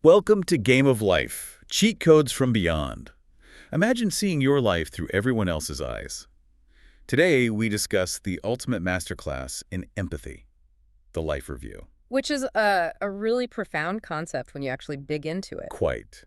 Welcome to Game of Life, Cheat Codes from Beyond. Imagine seeing your life through everyone else's eyes. Today, we discuss the ultimate masterclass in empathy, the life review. Which is a really profound concept when you actually dig into it. Quite.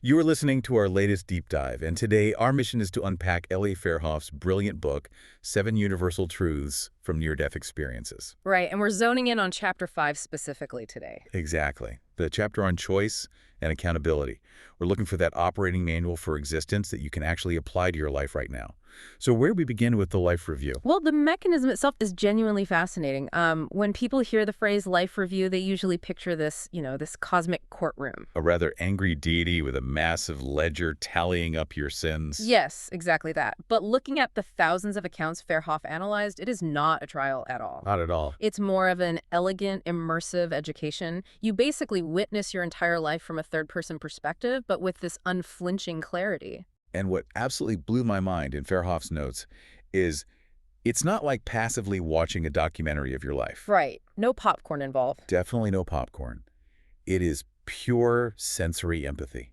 You are listening to our latest deep dive, and today our mission is to unpack L.A. Fairhoff's brilliant book, 7 Universal Truths from Near-Death Experiences. Right, and we're zoning in on Chapter 5 specifically today. Exactly. The chapter on choice and accountability. We're looking for that operating manual for existence that you can actually apply to your life right now. So where do we begin with the life review? Well, the mechanism itself is genuinely fascinating. When people hear the phrase life review, they usually picture this, this cosmic courtroom. A rather angry deity with a massive ledger tallying up your sins. Yes, exactly that. But looking at the thousands of accounts Fairhoff analyzed, it is not a trial at all. Not at all. It's more of an elegant, immersive education. You basically witness your entire life from a third-person perspective, but with this unflinching clarity. And what absolutely blew my mind in Fairhoff's notes is it's not like passively watching a documentary of your life. Right. No popcorn involved. Definitely no popcorn. It is pure sensory empathy.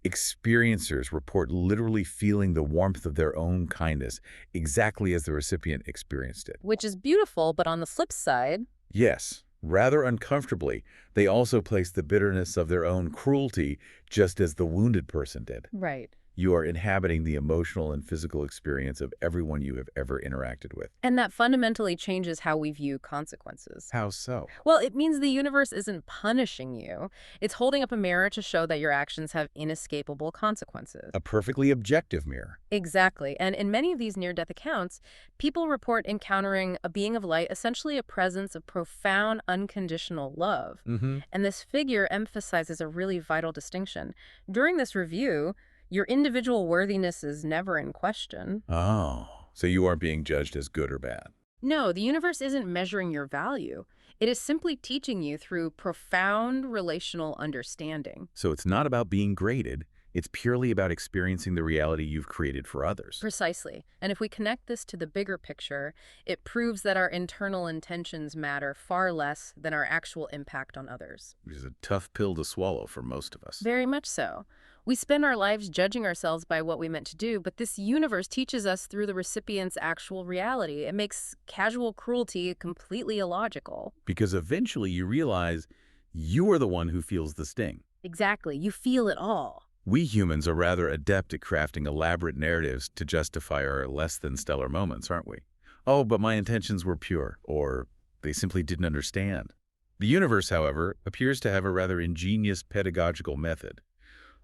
Experiencers report literally feeling the warmth of their own kindness exactly as the recipient experienced it. Which is beautiful, but on the flip side... Yes, rather uncomfortably, they also place the bitterness of their own cruelty just as the wounded person did. Right. You are inhabiting the emotional and physical experience of everyone you have ever interacted with. And that fundamentally changes how we view consequences. How so? Well, it means the universe isn't punishing you. It's holding up a mirror to show that your actions have inescapable consequences. A perfectly objective mirror. Exactly. And in many of these near-death accounts, people report encountering a being of light, essentially a presence of profound, unconditional love. And this figure emphasizes a really vital distinction. During this review, your individual worthiness is never in question. Oh, so you aren't being judged as good or bad. No, the universe isn't measuring your value. It is simply teaching you through profound relational understanding. So it's not about being graded. It's purely about experiencing the reality you've created for others. Precisely. And if we connect this to the bigger picture, it proves that our internal intentions matter far less than our actual impact on others. Which is a tough pill to swallow for most of us. Very much so. We spend our lives judging ourselves by what we meant to do, but this universe teaches us through the recipient's actual reality. It makes casual cruelty completely illogical. Because eventually you realize you are the one who feels the sting. Exactly. You feel it all. We humans are rather adept at crafting elaborate narratives to justify our less-than-stellar moments, aren't we? Oh, but my intentions were pure, or they simply didn't understand. The universe, however, appears to have a rather ingenious pedagogical method.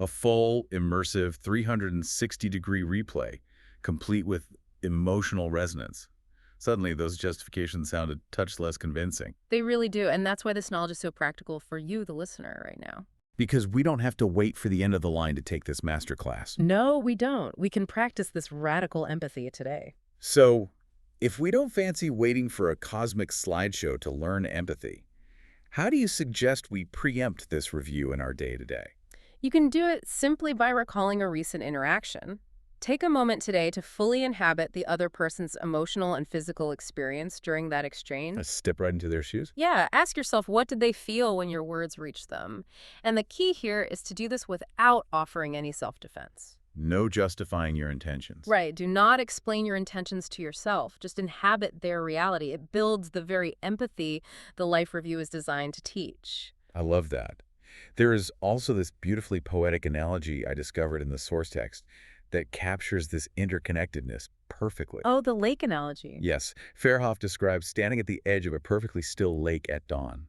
A full, immersive, 360-degree replay, complete with emotional resonance. Suddenly, those justifications sound a touch less convincing. They really do, and that's why this knowledge is so practical for you, the listener, right now. Because we don't have to wait for the end of the line to take this masterclass. No, we don't. We can practice this radical empathy today. So, if we don't fancy waiting for a cosmic slideshow to learn empathy, how do you suggest we preempt this review in our day-to-day? You can do it simply by recalling a recent interaction. Take a moment today to fully inhabit the other person's emotional and physical experience during that exchange. Step right into their shoes? Yeah, ask yourself, what did they feel when your words reached them? And the key here is to do this without offering any self-defense. No justifying your intentions. Right. Do not explain your intentions to yourself. Just inhabit their reality. It builds the very empathy the life review is designed to teach. I love that. There is also this beautifully poetic analogy I discovered in the source text that captures this interconnectedness perfectly. Oh, the lake analogy. Yes, Fairhoff describes standing at the edge of a perfectly still lake at dawn.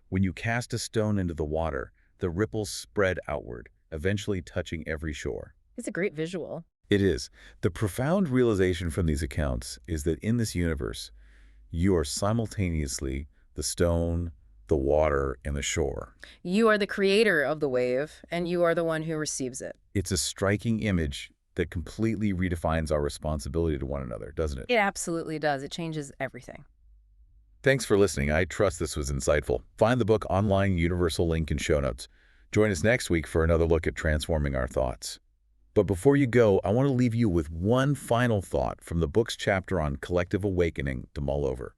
When you cast a stone into the water, the ripples spread outward, eventually touching every shore. It's a great visual. It is. The profound realization from these accounts is that in this universe, you are simultaneously the stone, the water, and the shore. You are the creator of the wave, and you are the one who receives it. It's a striking image that completely redefines our responsibility to one another, doesn't it? It absolutely does. It changes everything. Thanks for listening. I trust this was insightful. Find the book online, universal link in show notes. Join us next week for another look at transforming our thoughts. But before you go, I want to leave you with one final thought from the book's chapter on collective awakening to mull over.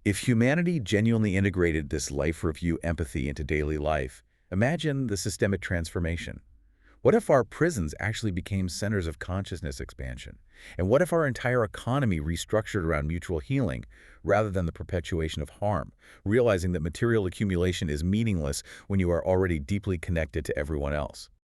If humanity genuinely integrated this life review empathy into daily life, Imagine the systemic transformation. What if our prisons actually became centers of consciousness expansion? And what if our entire economy restructured around mutual healing rather than the perpetuation of harm, realizing that material accumulation is meaningless when you are already deeply connected to everyone else?